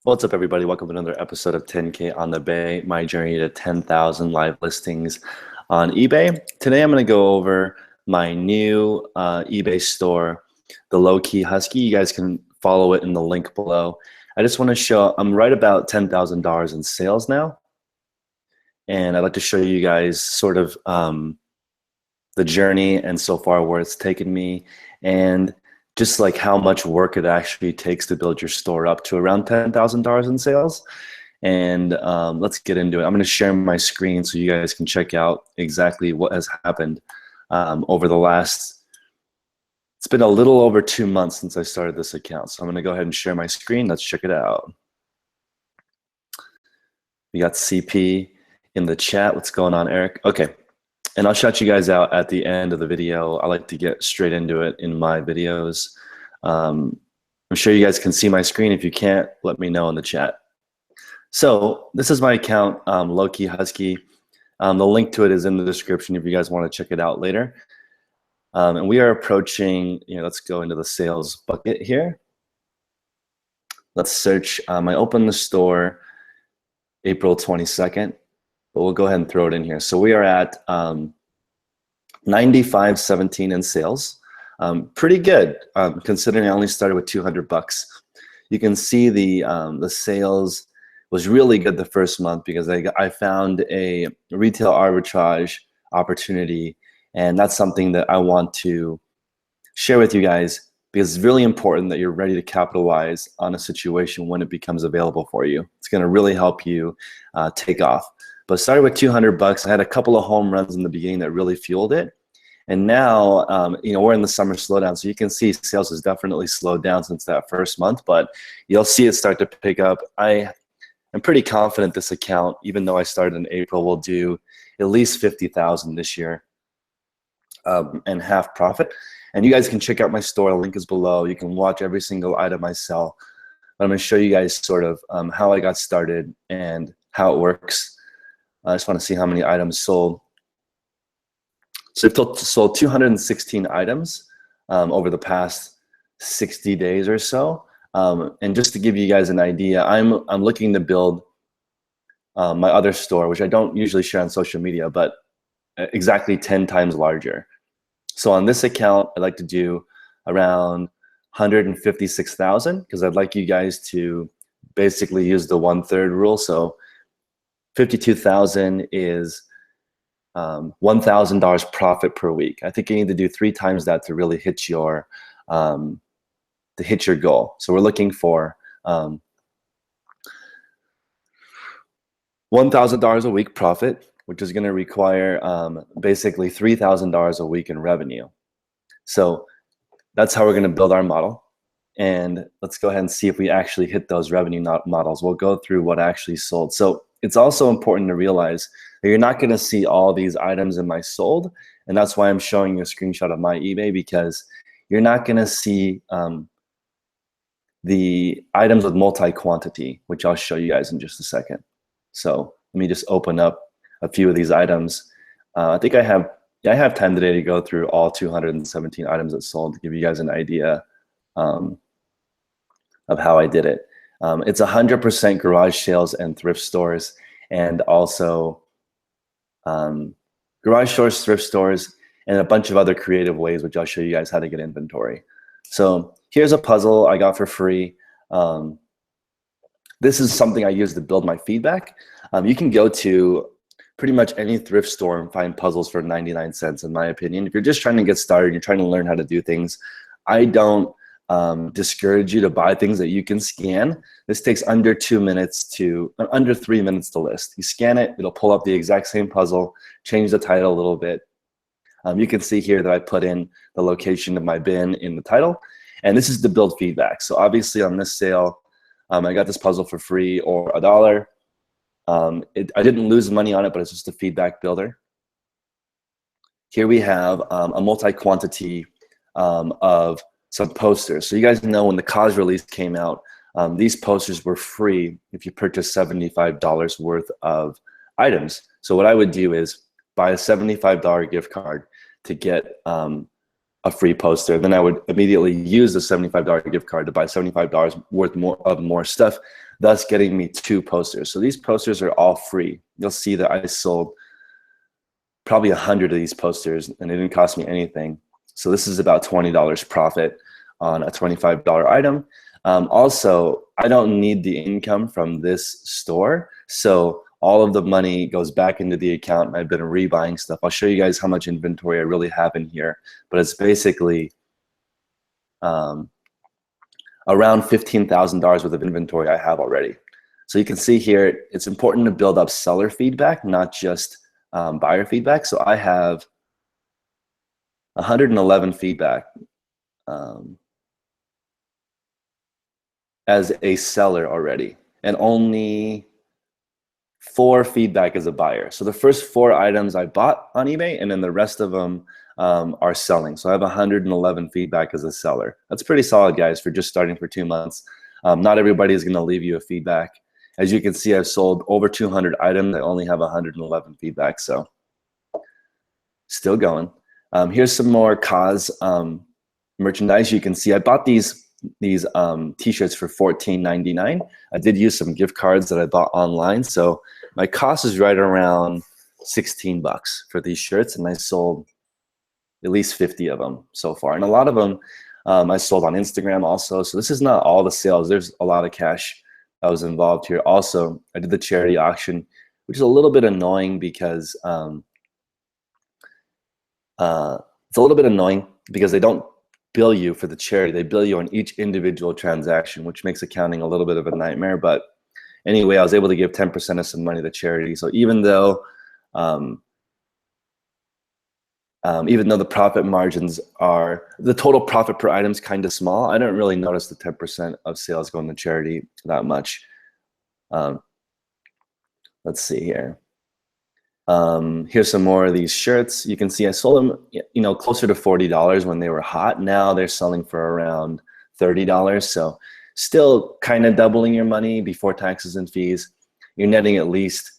What's up, everybody? Welcome to another episode of 10K on the Bay, my journey to 10,000 live listings on eBay. Today, I'm going to go over my new eBay store, the Low Key Husky. You guys can follow it in the link below. I just want to show I'm right about $10,000 in sales now. And I'd like to show you guys sort of the journey and so far where it's taken me, and just like how much work it actually takes to build your store up to around $10,000 in sales. And let's get into it. I'm going to share my screen so you guys can check out exactly what has happened over the last, it's been a little over 2 months since I started this account. So I'm going to go ahead and share my screen. Let's check it out. We got CP in the chat. What's going on, Eric? Okay. And I'll shout you guys out at the end of the video. I like to get straight into it in my videos. I'm sure you guys can see my screen. If you can't, let me know in the chat. So this is my account, Low Key Husky. The link to it is in the description if you guys want to check it out later. And we are approaching, let's go into the sales bucket here. Let's search. I opened the store April 22nd. But we'll go ahead and throw it in here. So we are at 95.17 in sales. Pretty good, considering I only started with 200 bucks. You can see the sales was really good the first month because I found a retail arbitrage opportunity, and that's something that I want to share with you guys because it's really important that you're ready to capitalize on a situation when it becomes available for you. It's going to really help you take off. But started with 200 bucks. I had a couple of home runs in the beginning that really fueled it. And now, we're in the summer slowdown. So you can see sales has definitely slowed down since that first month, but you'll see it start to pick up. I am pretty confident this account, even though I started in April, will do at least 50,000 this year and half profit. And you guys can check out my store. The link is below. You can watch every single item I sell. But I'm going to show you guys sort of how I got started and how it works. I just want to see how many items sold. So I've sold 216 items over the past 60 days or so. And just to give you guys an idea, I'm looking to build my other store, which I don't usually share on social media, but exactly 10 times larger. So on this account, I'd like to do around 156,000 because I'd like you guys to basically use the 1/3 rule. So 52,000 is $1,000 profit per week. I think you need to do 3 times that to really hit your goal. So we're looking for $1,000 a week profit, which is going to require basically $3,000 a week in revenue. So that's how we're going to build our model. And let's go ahead and see if we actually hit those revenue models. We'll go through what actually sold. So it's also important to realize that you're not going to see all these items in my sold. And that's why I'm showing you a screenshot of my eBay, because you're not going to see the items with multi-quantity, which I'll show you guys in just a second. So let me just open up a few of these items. I think I have time today to go through all 217 items that sold to give you guys an idea of how I did it. It's 100% garage sales and thrift stores, and also garage stores, thrift stores, and a bunch of other creative ways, which I'll show you guys how to get inventory. So here's a puzzle I got for free. This is something I use to build my feedback. You can go to pretty much any thrift store and find puzzles for 99 cents, in my opinion. If you're just trying to get started, you're trying to learn how to do things, I don't discourage you to buy things that you can scan. This takes under 3 minutes to list. You scan it, it'll pull up the exact same puzzle, change the title a little bit. You can see here that I put in the location of my bin in the title, and this is to build feedback. So obviously on this sale, I got this puzzle for free or $1. I didn't lose money on it, but it's just a feedback builder. Here we have a multi-quantity of some posters. So you guys know when the cause release came out, these posters were free if you purchased $75 worth of items. So what I would do is buy a $75 gift card to get a free poster. Then I would immediately use the $75 gift card to buy $75 worth more stuff thus getting me 2 posters. So these posters are all free. You'll see that I sold probably 100 of these posters and it didn't cost me anything. So this is about $20 profit on a $25 item. Also, I don't need the income from this store. So all of the money goes back into the account and I've been rebuying stuff. I'll show you guys how much inventory I really have in here, but it's basically around $15,000 worth of inventory I have already. So you can see here, it's important to build up seller feedback, not just buyer feedback. So I have 111 feedback as a seller already, and only 4 feedback as a buyer. So the first 4 items I bought on eBay, and then the rest of them are selling. So I have 111 feedback as a seller. That's pretty solid, guys, for just starting for 2 months. Not everybody is going to leave you a feedback. As you can see, I've sold over 200 items. I only have 111 feedback, so still going. Here's some more cause merchandise. You can see I bought these t-shirts for $14.99. I did use some gift cards that I bought online, so my cost is right around 16 bucks for these shirts, and I sold at least 50 of them so far, and a lot of them I sold on Instagram also. So this is not all the sales. There's a lot of cash that was involved here. Also, I did the charity auction, which is a little bit annoying because it's a little bit annoying because they don't bill you for the charity. They bill you on each individual transaction, which makes accounting a little bit of a nightmare. But anyway, I was able to give 10% of some money to charity. So even though the profit margins are, the total profit per item is kind of small, I don't really notice the 10% of sales going to charity that much. Let's see here. Here's some more of these shirts. You can see I sold them, closer to $40 when they were hot. Now they're selling for around $30. So still kind of doubling your money before taxes and fees. You're netting at least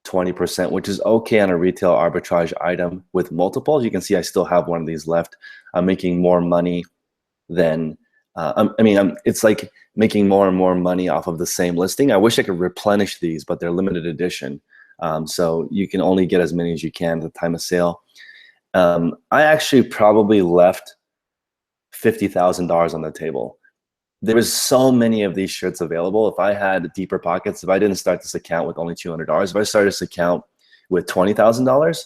20%, which is okay on a retail arbitrage item with multiples. You can see I still have one of these left. I'm making more money than, it's like making more and more money off of the same listing. I wish I could replenish these, but they're limited edition. So you can only get as many as you can at the time of sale. I actually probably left $50,000 on the table. There was so many of these shirts available. If I had deeper pockets, if I didn't start this account with only $200, if I started this account with $20,000,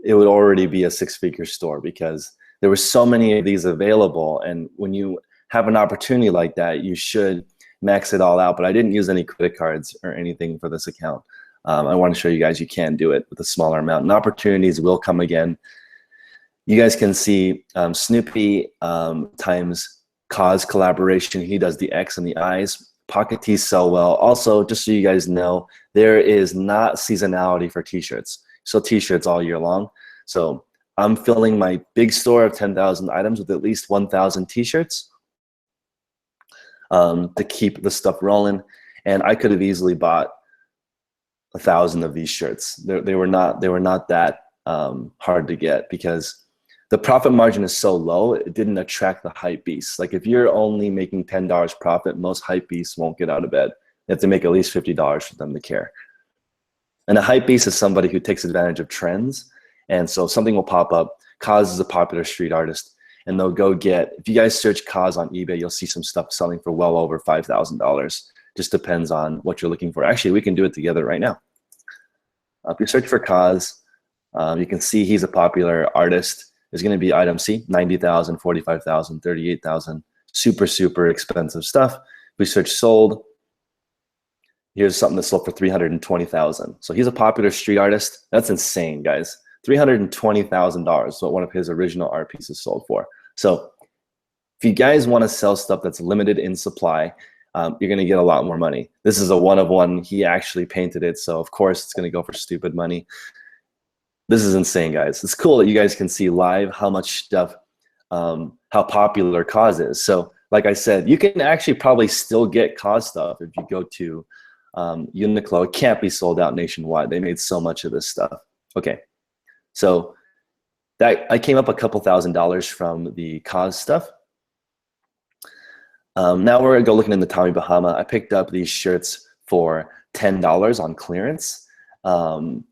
it would already be a 6-figure store because there were so many of these available. And when you have an opportunity like that, you should max it all out. But I didn't use any credit cards or anything for this account. I want to show you guys you can do it with a smaller amount, and opportunities will come again. You guys can see Snoopy times Cause collaboration. He does the X and the I's. Pocket tees sell well. Also, just so you guys know, there is not seasonality for t-shirts. So t-shirts all year long. So I'm filling my big store of 10,000 items with at least 1,000 t-shirts to keep the stuff rolling. And I could have easily bought 1,000 of these shirts. They were not that hard to get because the profit margin is so low, it didn't attract the hype beasts. Like if you're only making $10 profit, most hype beasts won't get out of bed. You have to make at least $50 for them to care. And a hype beast is somebody who takes advantage of trends. And so something will pop up. Kaz is a popular street artist, and they'll go get, if you guys search Kaz on eBay, you'll see some stuff selling for well over $5,000. Just depends on what you're looking for. Actually, we can do it together right now. If you search for Kaz, you can see he's a popular artist. There's going to be item C, 90,000, 45,000, 38,000, super expensive stuff. We search sold. Here's something that sold for 320,000. So he's a popular street artist. That's insane, guys. $320,000 is what one of his original art pieces sold for. So if you guys want to sell stuff that's limited in supply, you're going to get a lot more money. This is a one of one. He actually painted it, so of course it's going to go for stupid money. This is insane, guys. It's cool that you guys can see live how much stuff, how popular Cause is. So like I said, you can actually probably still get Cause stuff if you go to Uniqlo. It can't be sold out nationwide. They made so much of this stuff. Okay, so that I came up a couple $1,000s from the Cause stuff. Now we're gonna go looking in the Tommy Bahama. I picked up these shirts for $10 on clearance. And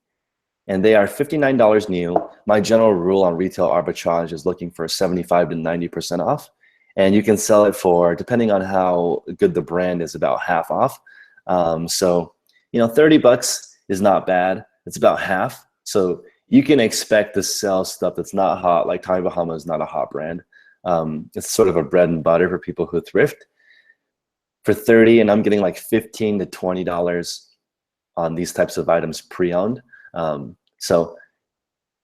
they are $59 new. My general rule on retail arbitrage is looking for 75 to 90% off. And you can sell it for, depending on how good the brand is, about half off. So, you know, 30 bucks is not bad. It's about half. So you can expect to sell stuff that's not hot, like Tommy Bahama is not a hot brand. It's sort of a bread and butter for people who thrift. For 30, and I'm getting like $15 to $20 on these types of items pre-owned. So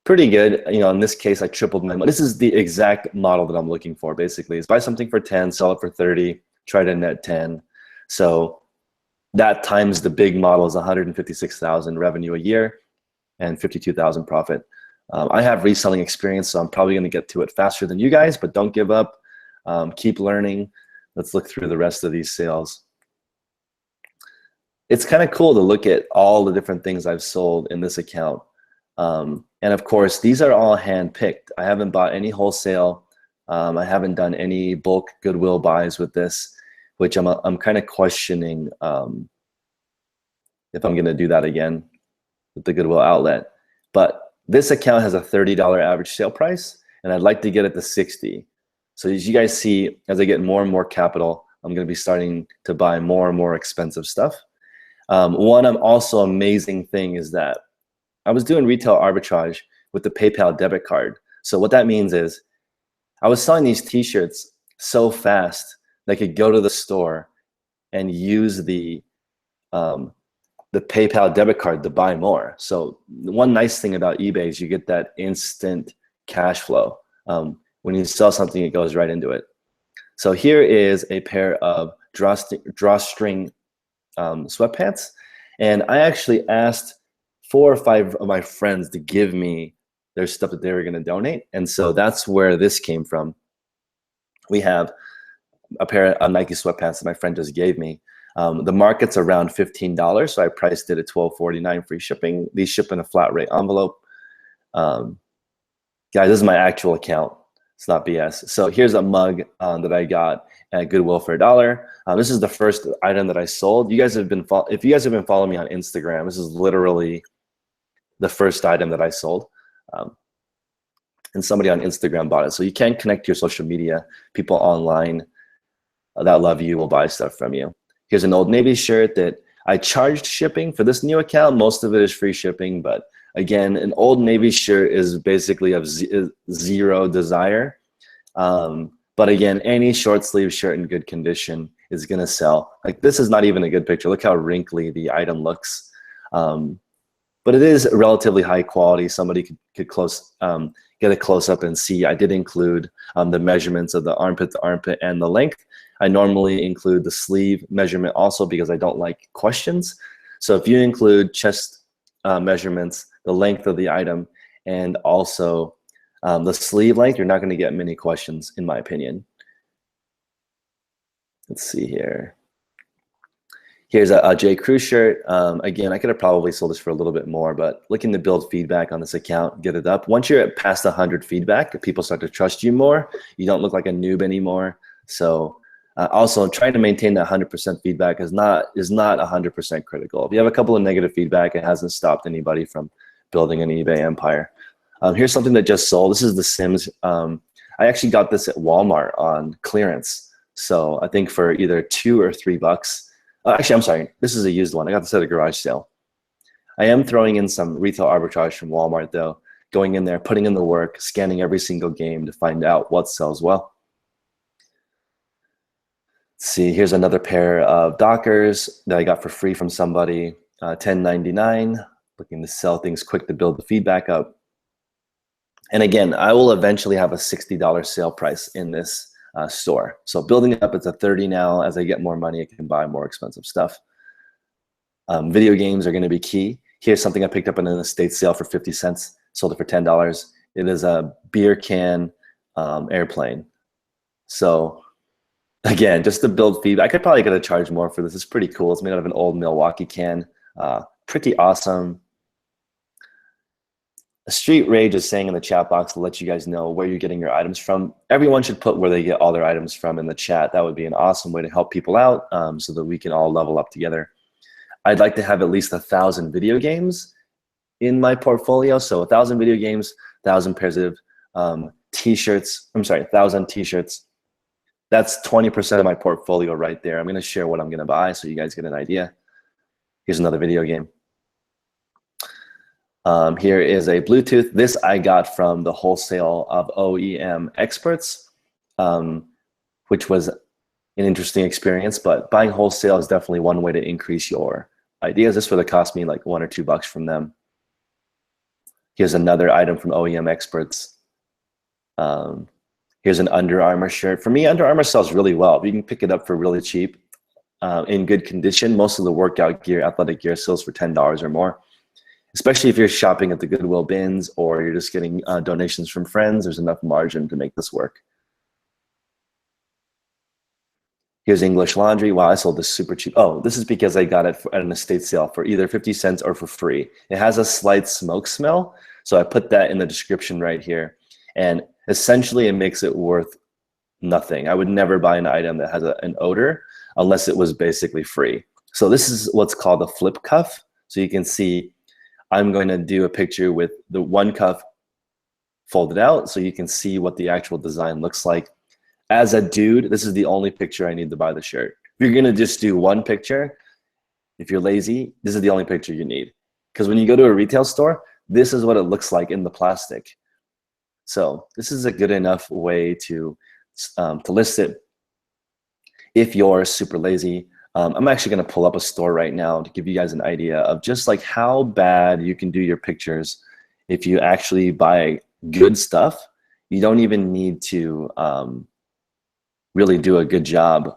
pretty good. You know, in this case, I tripled my money. This is the exact model that I'm looking for, basically, is buy something for 10, sell it for 30, try to net 10. So that times the big model is 156,000 revenue a year and 52,000 profit. I have reselling experience, so I'm probably going to get to it faster than you guys, but don't give up. Keep learning. Let's look through the rest of these sales. It's kind of cool to look at all the different things I've sold in this account. And of course, these are all hand-picked. I haven't bought any wholesale. I haven't done any bulk Goodwill buys with this, which I'm kind of questioning if I'm going to do that again with the Goodwill outlet. But this account has a $30 average sale price, and I'd like to get it to 60. So as you guys see, as I get more and more capital, I'm going to be starting to buy more and more expensive stuff. One also amazing thing is that I was doing retail arbitrage with the PayPal debit card. So what that means is I was selling these t-shirts so fast that I could go to the store and use the PayPal debit card to buy more. So one nice thing about eBay is you get that instant cash flow. When you sell something, it goes right into it. So here is a pair of drawstring sweatpants. And I actually asked 4 or 5 of my friends to give me their stuff that they were going to donate. And so that's where this came from. We have a pair of Nike sweatpants that my friend just gave me. The market's around $15, so I priced it at $12.49 free shipping. These ship in a flat rate envelope. Guys, this is my actual account. It's not BS. So here's a mug that I got at Goodwill for $1. This is the first item that I sold. You guys have been if you guys have been following me on Instagram, this is literally the first item that I sold. And somebody on Instagram bought it. So you can connect to your social media. People online that love you will buy stuff from you. Here's an Old Navy shirt that I charged shipping for this new account. Most of it is free shipping, but again, an Old Navy shirt is basically of zero desire. But again, any short sleeve shirt in good condition is gonna sell. Like this is not even a good picture. Look how wrinkly the item looks. But it is relatively high quality. Somebody could get a close up and see. I did include the measurements of the armpit to armpit and the length. I normally include the sleeve measurement also because I don't like questions. So if you include chest measurements, the length of the item, and also the sleeve length, you're not going to get many questions, in my opinion. Let's see here. Here's a J. Crew shirt. Again, I could have probably sold this for a little bit more, but looking to build feedback on this account, get it up. Once you're past 100 feedback, people start to trust you more. You don't look like a noob anymore. So also trying to maintain that 100% feedback is not 100% critical. If you have a couple of negative feedback, it hasn't stopped anybody from building an eBay empire. Here's something that just sold. This is the Sims. I actually got this at Walmart on clearance. So I think for either $2 or $3. Actually, I'm sorry. This is a used one. I got this at a garage sale. I am throwing in some retail arbitrage from Walmart though. Going in there, putting in the work, scanning every single game to find out what sells well. Let's see, here's another pair of Dockers that I got for free from somebody. $10.99. Looking to sell things quick to build the feedback up. And again, I will eventually have a $60 sale price in this store. So building it up, it's a $30 now. As I get more money, I can buy more expensive stuff. Video games are going to be key. Here's something I picked up in an estate sale for 50 cents. Sold it for $10. It is a beer can airplane. So again, just to build feedback, I could probably get a charge more for this. It's pretty cool. It's made out of an old Milwaukee can. Pretty awesome. Street Rage is saying in the chat box to let you guys know where you're getting your items from. Everyone should put where they get all their items from in the chat. That would be an awesome way to help people out so that we can all level up together. I'd like to have at least 1,000 video games in my portfolio. So 1,000 video games, 1,000 pairs of t-shirts. I'm sorry, 1,000 t-shirts. That's 20% of my portfolio right there. I'm going to share what I'm going to buy so you guys get an idea. Here's another video game. Here is a Bluetooth. This I got from the wholesale of OEM experts, which was an interesting experience, but buying wholesale is definitely one way to increase your ideas. This would have cost me like $1 or $2 from them. Here's another item from OEM experts. Here's an Under Armour shirt. For me, Under Armour sells really well. You can pick it up for really cheap, in good condition. Most of the workout gear, athletic gear sells for $10 or more, especially if you're shopping at the Goodwill bins or you're just getting donations from friends. There's enough margin to make this work. Here's English Laundry. Wow, I sold this super cheap. Oh, this is because I got it at an estate sale for either 50 cents or for free. It has a slight smoke smell, so I put that in the description right here. And essentially, it makes it worth nothing. I would never buy an item that has an odor unless it was basically free. So this is what's called a flip cuff. So you can see I'm going to do a picture with the one cuff folded out so you can see what the actual design looks like. As a dude, this is the only picture I need to buy the shirt. If you're gonna just do one picture, if you're lazy, this is the only picture you need. Because when you go to a retail store, this is what it looks like in the plastic. So this is a good enough way to list it. If you're super lazy, I'm actually gonna pull up a store right now to give you guys an idea of just like how bad you can do your pictures if you actually buy good stuff. You don't even need to really do a good job.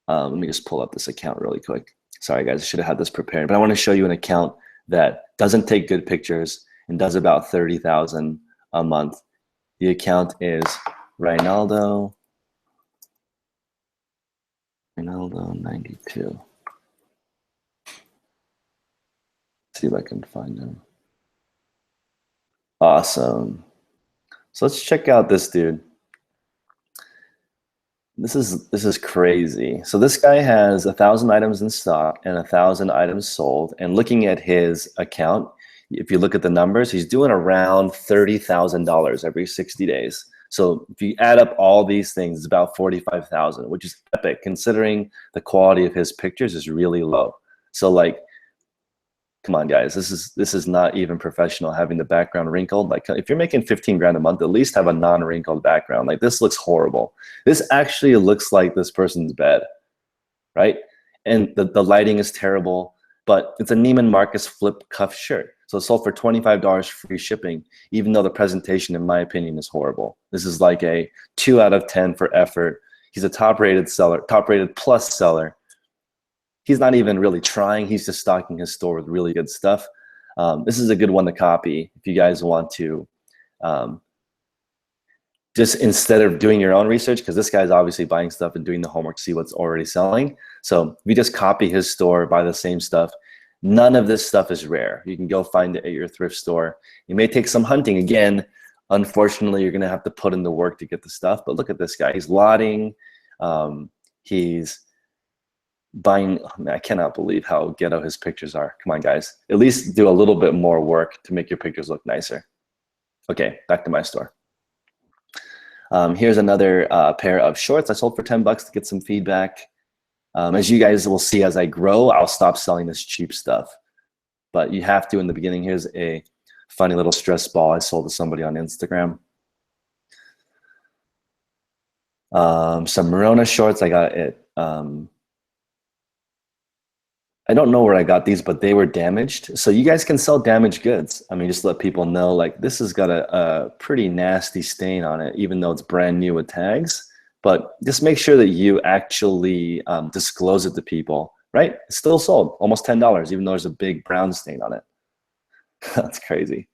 Let me just pull up this account really quick. Sorry guys, I should have had this prepared, but I want to show you an account that doesn't take good pictures and does about 30,000 a month. The account is Ronaldo 92. See if I can find him. Awesome. So let's check out this dude. This is crazy. So this guy has 1,000 items in stock and 1,000 items sold. And looking at his account, if you look at the numbers, he's doing around $30,000 every 60 days. So if you add up all these things, it's about 45,000, which is epic considering the quality of his pictures is really low. So like, come on guys, this is not even professional having the background wrinkled. Like if you're making 15 grand a month, at least have a non-wrinkled background. Like this looks horrible. This actually looks like this person's bed, right? And the lighting is terrible, but it's a Neiman Marcus flip cuff shirt. So it sold for $25 free shipping, even though the presentation, in my opinion, is horrible. This is like a 2 out of 10 for effort. He's a top-rated seller, top-rated plus seller. He's not even really trying. He's just stocking his store with really good stuff. This is a good one to copy if you guys want to just instead of doing your own research, because this guy's obviously buying stuff and doing the homework to see what's already selling. So if you just copy his store, buy the same stuff. None of this stuff is rare. You can go find it at your thrift store. You may take some hunting. Again, unfortunately, you're going to have to put in the work to get the stuff. But look at this guy. He's lotting. He's buying. I cannot believe how ghetto his pictures are. Come on, guys. At least do a little bit more work to make your pictures look nicer. Okay, back to my store. Here's another pair of shorts I sold for 10 bucks to get some feedback. As you guys will see, as I grow, I'll stop selling this cheap stuff. But you have to in the beginning. Here's a funny little stress ball I sold to somebody on Instagram. Some Merona shorts I got at, I don't know where I got these, but they were damaged. So you guys can sell damaged goods. I mean, just let people know, like, this has got a pretty nasty stain on it, even though it's brand new with tags. But just make sure that you actually disclose it to people, right? It's still sold, almost $10, even though there's a big brown stain on it. That's crazy.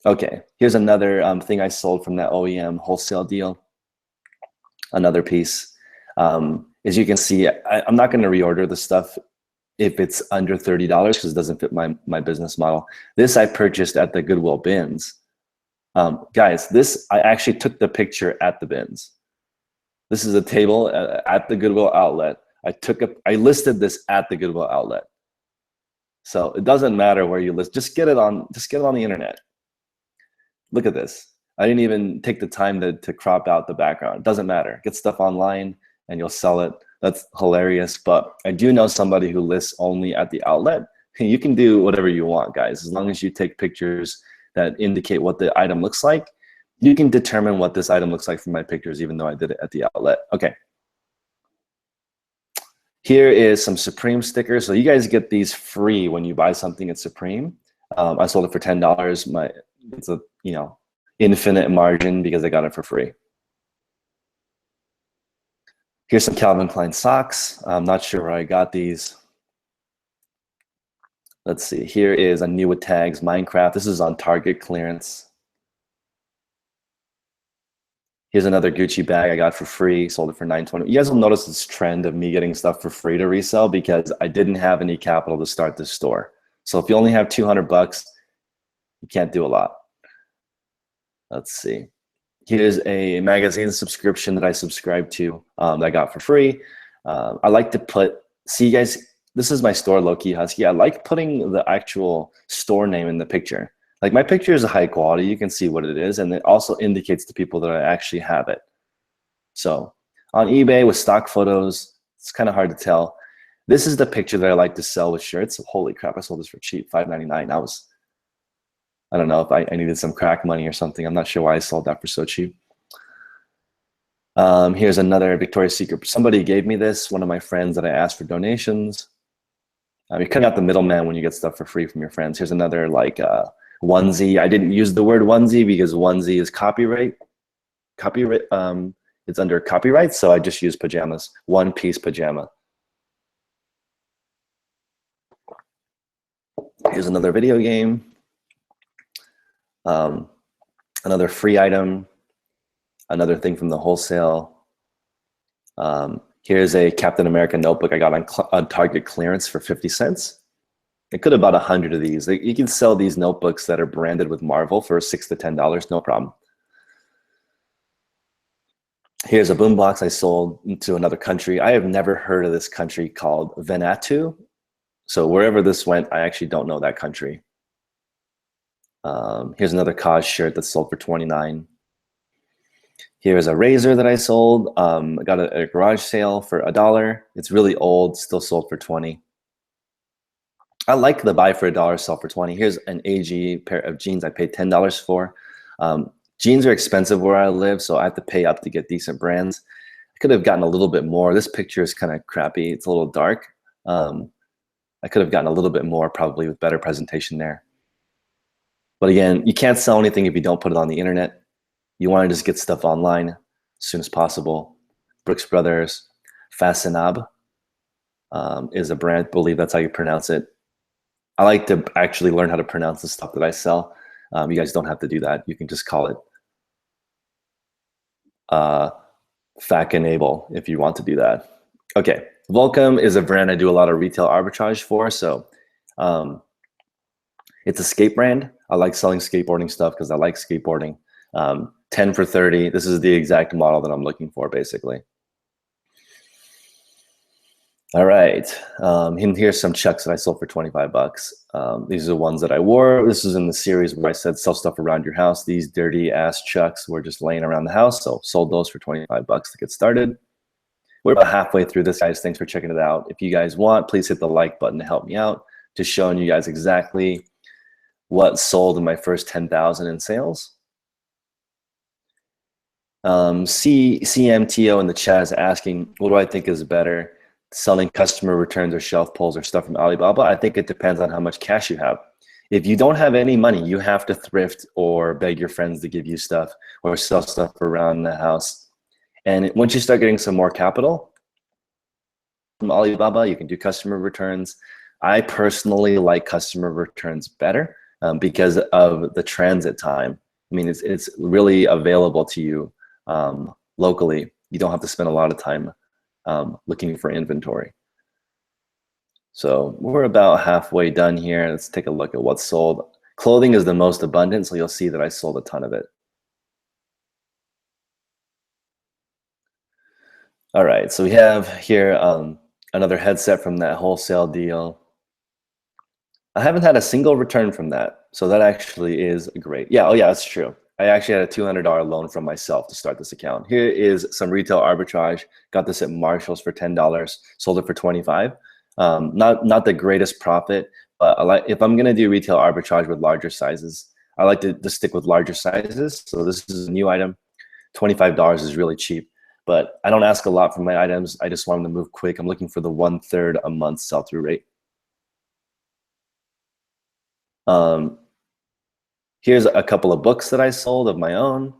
Okay, here's another thing I sold from that OEM wholesale deal. Another piece. As you can see, I'm not going to reorder the stuff if it's under $30 because it doesn't fit my business model. This I purchased at the Goodwill bins. Guys, this I actually took the picture at the bins. This is a table at the Goodwill outlet. I listed this at the Goodwill outlet. So it doesn't matter where you list, just get it on the internet. Look at this. I didn't even take the time to crop out the background. It doesn't matter. Get stuff online and you'll sell it. That's hilarious. But I do know somebody who lists only at the outlet. You can do whatever you want, guys. As long as you take pictures that indicate what the item looks like, you can determine what this item looks like from my pictures, even though I did it at the outlet. Okay. Here is some Supreme stickers. So you guys get these free when you buy something at Supreme. I sold it for $10. It's a infinite margin because I got it for free. Here's some Calvin Klein socks. I'm not sure where I got these. Let's see. Here is a new with tags Minecraft. This is on Target clearance. Here's another Gucci bag I got for free. Sold it for $9.20. You guys will notice this trend of me getting stuff for free to resell because I didn't have any capital to start this store. So if you only have 200 bucks, you can't do a lot. Let's see. Here's a magazine subscription that I subscribe to that I got for free. I like to put, see you guys, this is my store, Low-Key Husky. I like putting the actual store name in the picture. Like my picture is high quality, you can see what it is, and it also indicates to people that I actually have it. So on eBay with stock photos, it's kind of hard to tell. This is the picture that I like to sell with shirts. Holy crap, I sold this for cheap, $5.99. I don't know if I needed some crack money or something. I'm not sure why I sold that for so cheap. Here's another Victoria's Secret. Somebody gave me this, one of my friends that I asked for donations. You cut out the middleman when you get stuff for free from your friends. Here's another like onesie. I didn't use the word onesie because onesie is copyright. It's under copyright, so I just use pajamas. One-piece pajama. Here's another video game. Another free item. Another thing from the wholesale. Here's a Captain America notebook I got on Target clearance for 50 cents. I could have bought 100 of these. You can sell these notebooks that are branded with Marvel for $6 to $10, no problem. Here's a boombox I sold to another country. I have never heard of this country called Vanuatu. So wherever this went, I actually don't know that country. Here's another Cause shirt that's sold for $29. Here's a razor that I sold. I got it at a garage sale for $1. It's really old, still sold for $20. I like the buy for $1, sell for $20. Here's an AG pair of jeans I paid $10 for. Jeans are expensive where I live, so I have to pay up to get decent brands. I could have gotten a little bit more. This picture is kind of crappy. It's a little dark. I could have gotten a little bit more probably with better presentation there. But again, you can't sell anything if you don't put it on the internet. You want to just get stuff online as soon as possible. Brooks Brothers, Fastenab is a brand. I believe that's how you pronounce it. I like to actually learn how to pronounce the stuff that I sell. You guys don't have to do that. You can just call it Fakenable if you want to do that. Okay, Volcom is a brand I do a lot of retail arbitrage for. So it's a skate brand. I like selling skateboarding stuff because I like skateboarding. 10 for 30. This is the exact model that I'm looking for, basically. All right, and here's some Chucks that I sold for 25 bucks. These are the ones that I wore. This is in the series where I said sell stuff around your house. These dirty ass Chucks were just laying around the house, so sold those for 25 bucks to get started. We're about halfway through this, guys. Thanks for checking it out. If you guys want, please hit the like button to help me out. Just showing you guys exactly what sold in my first 10,000 in sales. CMTO in the chat is asking, what do I think is better? Selling customer returns or shelf pulls or stuff from Alibaba? I think it depends on how much cash you have. If you don't have any money, you have to thrift or beg your friends to give you stuff or sell stuff around the house. And once you start getting some more capital from Alibaba, you can do customer returns. I personally like customer returns better because of the transit time. I mean, it's really available to you locally. You don't have to spend a lot of time looking for inventory. So we're about halfway done here. Let's take a look at what's sold. Clothing is the most abundant, so you'll see that I sold a ton of it. All right, so we have here Another headset from that wholesale deal. I haven't had a single return from that. So that actually is great. Yeah, oh yeah, that's true. I actually had a $200 loan from myself to start this account. Here is some retail arbitrage. Got this at Marshall's for $10. Sold it for 25. Not the greatest profit, but if I'm gonna do retail arbitrage with larger sizes, I like to stick with larger sizes. So this is a new item. $25 is really cheap, but I don't ask a lot for my items. I just want them to move quick. I'm looking for the 1/3 a month sell-through rate. Here's a couple of books that I sold of my own.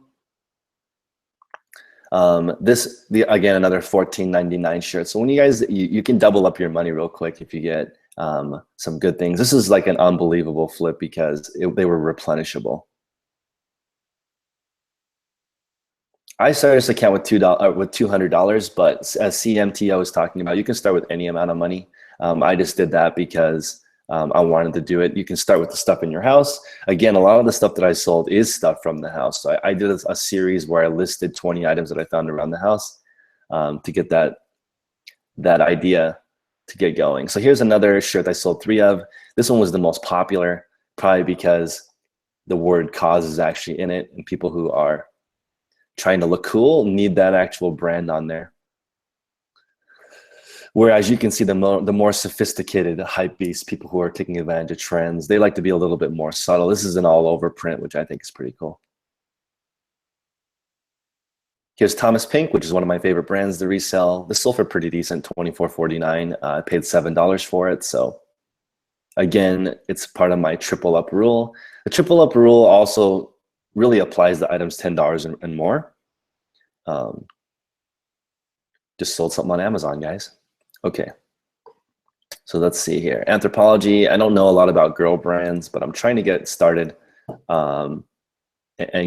Again, another $14.99 shirt. So when you guys, you can double up your money real quick if you get some good things. This is like an unbelievable flip because they were replenishable. I started this account with $200, but as CMTO was talking about, you can start with any amount of money. I just did that because I wanted to do it. You can start with the stuff in your house. Again, a lot of the stuff that I sold is stuff from the house. So I did a series where I listed 20 items that I found around the house to get that idea to get going. So here's another shirt I sold 3 of. This one was the most popular, probably because the word cause is actually in it, and people who are trying to look cool need that actual brand on there. Whereas you can see the more sophisticated hype beasts, people who are taking advantage of trends, they like to be a little bit more subtle. This is an all over print, which I think is pretty cool. Here's Thomas Pink, which is one of my favorite brands to resell. This sold for pretty decent, $24.49. I paid $7 for it. So again, it's part of my triple up rule. The triple up rule also really applies to items $10 and more. Just sold something on Amazon, guys. Okay, so let's see here. Anthropology, I don't know a lot about girl brands, but I'm trying to get started and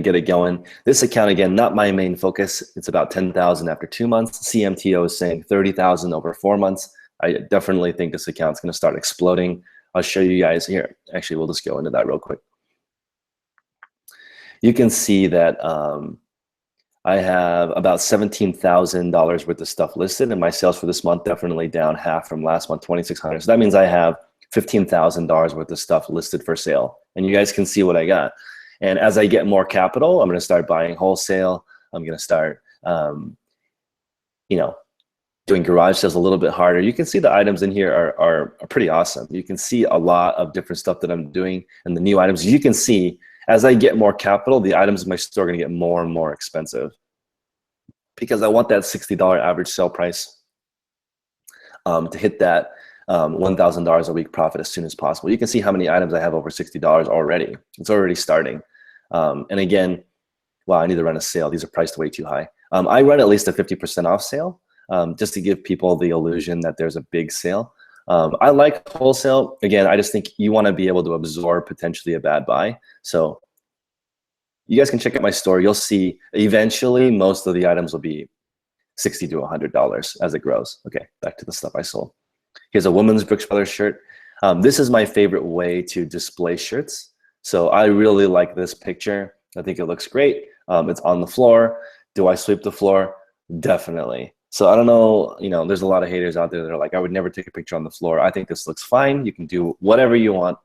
get it going. This account, again, not my main focus. It's about 10,000 after 2 months. CMTO is saying 30,000 over 4 months. I definitely think this account's gonna start exploding. I'll show you guys here. Actually, we'll just go into that real quick. You can see that I have about $17,000 worth of stuff listed, and my sales for this month definitely down half from last month, 2,600. So that means I have $15,000 worth of stuff listed for sale, and you guys can see what I got. And as I get more capital, I'm going to start buying wholesale. I'm going to start, doing garage sales a little bit harder. You can see the items in here are pretty awesome. You can see a lot of different stuff that I'm doing, and the new items. You can see as I get more capital, the items in my store are going to get more and more expensive because I want that $60 average sale price to hit that $1,000 a week profit as soon as possible. You can see how many items I have over $60 already. It's already starting. And again, wow, I need to run a sale. These are priced way too high. I run at least a 50% off sale just to give people the illusion that there's a big sale. I like wholesale. Again, I just think you want to be able to absorb potentially a bad buy. So you guys can check out my store. You'll see eventually most of the items will be $60 to $100 as it grows. Okay, back to the stuff I sold. Here's a women's Brooks Brothers shirt. This is my favorite way to display shirts. So I really like this picture. I think it looks great. It's on the floor. Do I sweep the floor? Definitely. So I don't know, there's a lot of haters out there that are like, I would never take a picture on the floor. I think this looks fine. You can do whatever you want,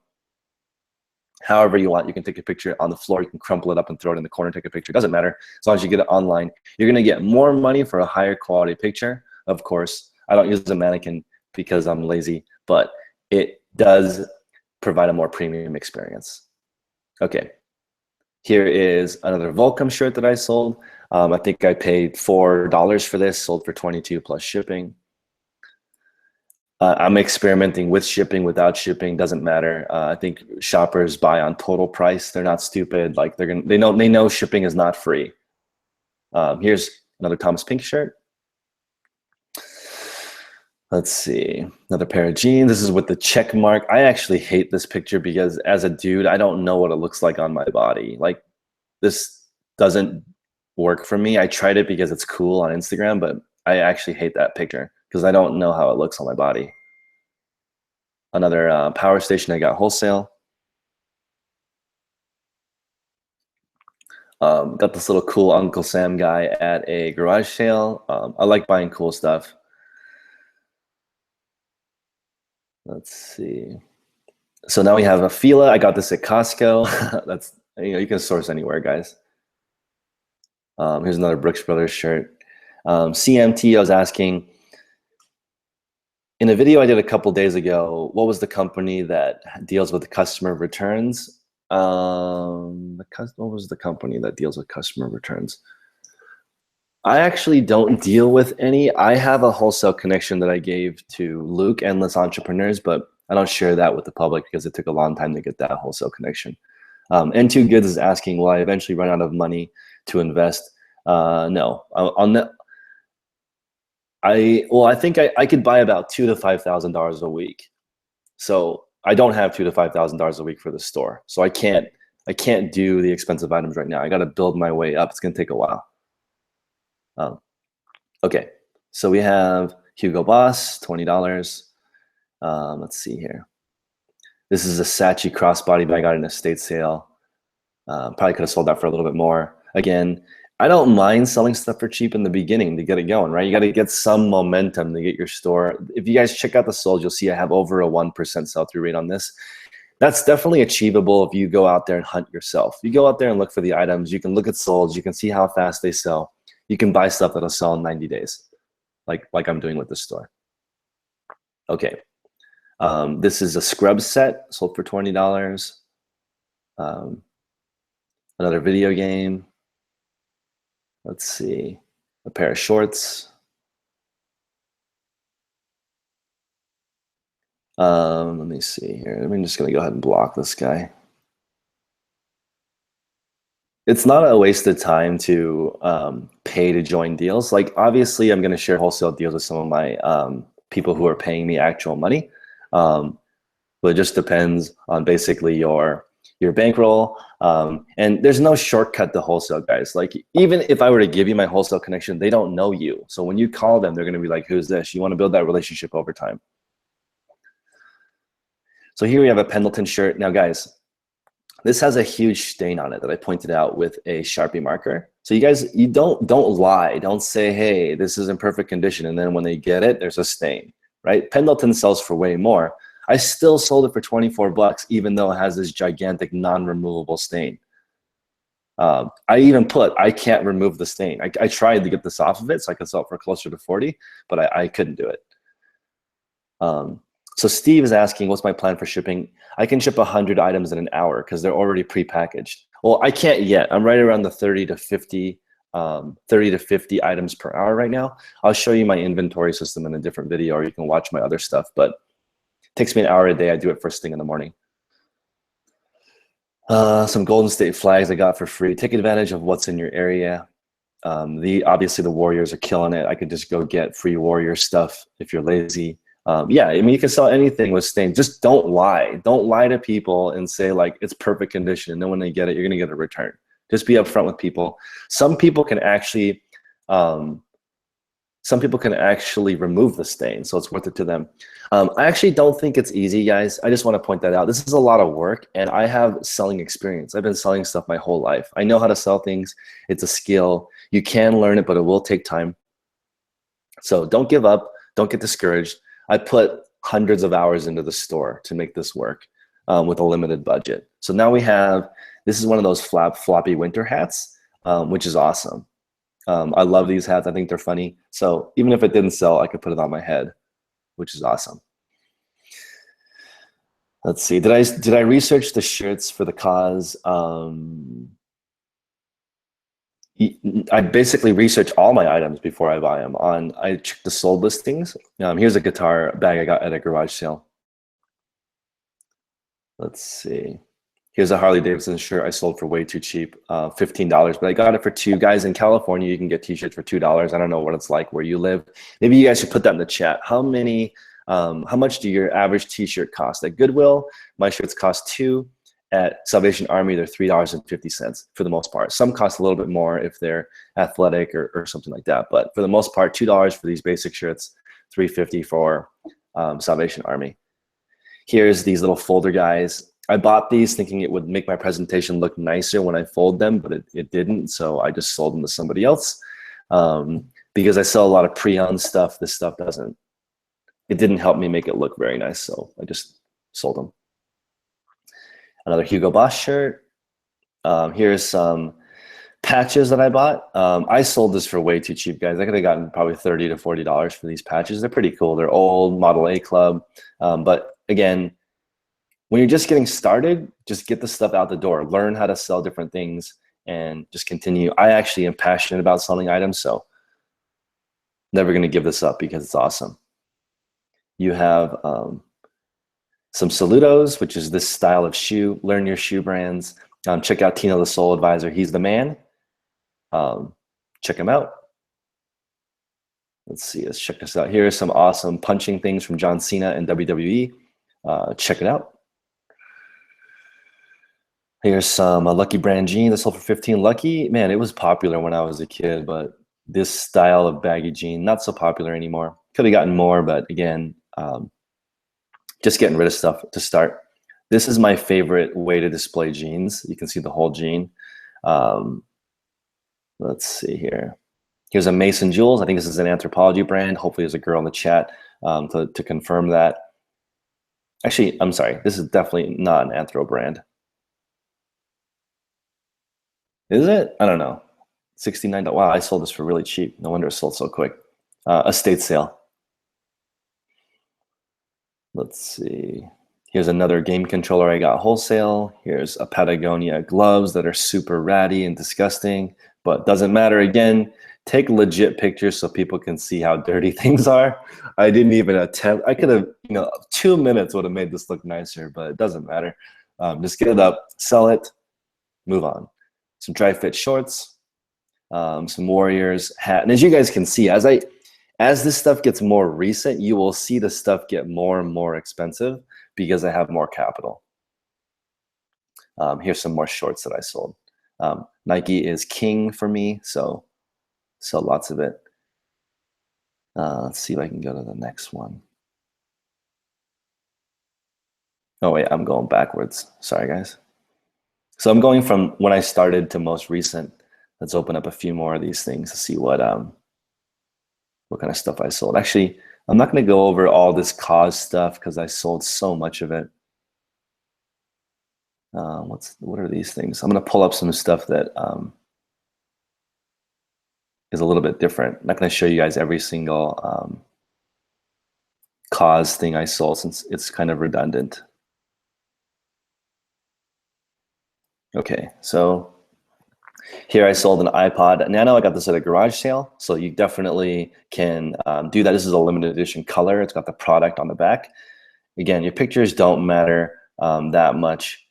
however you want. You can take a picture on the floor. You can crumple it up and throw it in the corner, take a picture. It doesn't matter. As long as you get it online, you're going to get more money for a higher quality picture. Of course, I don't use a mannequin because I'm lazy, but it does provide a more premium experience. Okay. Here is another Volcom shirt that I sold. I think I paid $4 for this, sold for $22 plus shipping. I'm experimenting with shipping, without shipping, doesn't matter. I think shoppers buy on total price. They're not stupid. Like they know shipping is not free. Here's another Thomas Pink shirt. Let's see, another pair of jeans. This is with the check mark. I actually hate this picture because as a dude, I don't know what it looks like on my body. Like this doesn't work for me. I tried it because it's cool on Instagram, but I actually hate that picture because I don't know how it looks on my body. Another power station I got wholesale. Got this little cool Uncle Sam guy at a garage sale. I like buying cool stuff. Let's see. So now we have a Fila. I got this at Costco. That's, you can source anywhere, guys. Here's another Brooks Brothers shirt. CMT, I was asking, in a video I did a couple days ago, what was the company that deals with the customer returns? What was the company that deals with customer returns? I actually don't deal with any. I have a wholesale connection that I gave to Luke, Endless Entrepreneurs, but I don't share that with the public because it took a long time to get that wholesale connection. N2 Goods is asking, will I eventually run out of money to invest? No. On that, I think I could buy about $2,000 to $5,000 a week. So I don't have $2,000 to $5,000 a week for the store. So I can't do the expensive items right now. I got to build my way up. It's going to take a while. Okay, so we have Hugo Boss, $20. Let's see here. This is a Saatchi crossbody, but I got it in a estate sale. Probably could have sold that for a little bit more. Again, I don't mind selling stuff for cheap in the beginning to get it going, right? You got to get some momentum to get your store. If you guys check out the solds, you'll see I have over a 1% sell-through rate on this. That's definitely achievable if you go out there and hunt yourself. You go out there and look for the items. You can look at solds. You can see how fast they sell. You can buy stuff that'll sell in 90 days, like I'm doing with this store. Okay, this is a scrub set sold for $20. Another video game. Let's see, a pair of shorts. Let me see here. I'm just gonna go ahead and block this guy. It's not a waste of time to pay to join deals. Like, obviously, I'm gonna share wholesale deals with some of my people who are paying me actual money. But it just depends on basically your bankroll. And there's no shortcut to wholesale, guys. Like, even if I were to give you my wholesale connection, they don't know you. So when you call them, they're gonna be like, who's this? You wanna build that relationship over time. So here we have a Pendleton shirt. Now, guys, this has a huge stain on it that I pointed out with a Sharpie marker. So you guys, you don't lie. Don't say, hey, this is in perfect condition. And then when they get it, there's a stain, right? Pendleton sells for way more. I still sold it for 24 bucks, even though it has this gigantic non-removable stain. I even put, I can't remove the stain. I tried to get this off of it so I could sell it for closer to 40, but I couldn't do it. So Steve is asking, what's my plan for shipping? I can ship 100 items in an hour because they're already prepackaged. Well, I can't yet. I'm right around the 30 to 50 items per hour right now. I'll show you my inventory system in a different video, or you can watch my other stuff, but it takes me an hour a day. I do it first thing in the morning. Some Golden State flags I got for free. Take advantage of what's in your area. Obviously the Warriors are killing it. I could just go get free Warrior stuff if you're lazy. Yeah, I mean, you can sell anything with stain. Just don't lie. Don't lie to people and say like it's perfect condition, and then when they get it, you're gonna get a return. Just be upfront with people. Some people can actually remove the stain, so it's worth it to them. I actually don't think it's easy, guys. I just want to point that out. This is a lot of work, and I have selling experience. I've been selling stuff my whole life. I know how to sell things. It's a skill. You can learn it, but it will take time. So don't give up. Don't get discouraged. I put hundreds of hours into the store to make this work with a limited budget. So now we have, this is one of those floppy winter hats, which is awesome. I love these hats. I think they're funny. So even if it didn't sell, I could put it on my head, which is awesome. Let's see. Did I research the shirts for the cause? I basically research all my items before I buy them. I check the sold listings. Here's a guitar bag I got at a garage sale. Let's see. Here's a Harley Davidson shirt I sold for way too cheap, $15, but I got it for $2. Guys, in California, you can get t-shirts for $2. I don't know what it's like where you live. Maybe you guys should put that in the chat. How much do your average t-shirt cost? At Goodwill, my shirts cost $2. At Salvation Army, they're $3.50 for the most part. Some cost a little bit more if they're athletic or something like that. But for the most part, $2 for these basic shirts, $3.50 for Salvation Army. Here's these little folder guys. I bought these thinking it would make my presentation look nicer when I fold them, but it didn't. So I just sold them to somebody else because I sell a lot of pre-owned stuff. This stuff doesn't it didn't help me make it look very nice, so I just sold them. Another Hugo Boss shirt. Here's some patches that I bought. I sold this for way too cheap, guys. I could have gotten probably $30 to $40 for these patches. They're pretty cool. They're old, Model A Club. But again, when you're just getting started, just get the stuff out the door. Learn how to sell different things and just continue. I actually am passionate about selling items, so never going to give this up because it's awesome. You have some Saludos, which is this style of shoe. Learn your shoe brands. Check out Tino the Soul Advisor. He's the man. Check him out. Let's see. Let's check this out. Here are some awesome punching things from John Cena and WWE. Check it out. Here's some Lucky brand jeans. I sold for 15. Lucky, man, it was popular when I was a kid, but this style of baggy jean, not so popular anymore. Could have gotten more, but again, just getting rid of stuff to start. This is my favorite way to display jeans. You can see the whole jean. Let's see here. Here's a Mason Jewels. I think this is an Anthropology brand. Hopefully there's a girl in the chat to confirm that. Actually, I'm sorry. This is definitely not an Anthro brand. Is it? I don't know. $69. Wow, I sold this for really cheap. No wonder it sold so quick. Estate sale. Let's see. Here's another game controller I got wholesale. Here's a Patagonia gloves that are super ratty and disgusting, but doesn't matter. Again, take legit pictures so people can see how dirty things are. I didn't even attempt. I could have, 2 minutes would have made this look nicer, but it doesn't matter. Just get it up, sell it, move on. Some dry fit shorts, some Warriors hat. And as you guys can see, as this stuff gets more recent, you will see the stuff get more and more expensive because I have more capital. Here's some more shorts that I sold. Nike is king for me, so lots of it. Let's see if I can go to the next one. Oh wait, I'm going backwards. Sorry, guys. So I'm going from when I started to most recent. Let's open up a few more of these things to see what kind of stuff I sold. Actually, I'm not going to go over all this cause stuff because I sold so much of it. What are these things? I'm going to pull up some stuff that is a little bit different. I'm not going to show you guys every single cause thing I sold since it's kind of redundant. Okay, so here I sold an iPod Nano. I got this at a garage sale, so you definitely can do that. This is a limited edition color. It's got the product on the back. Again, your pictures don't matter that much.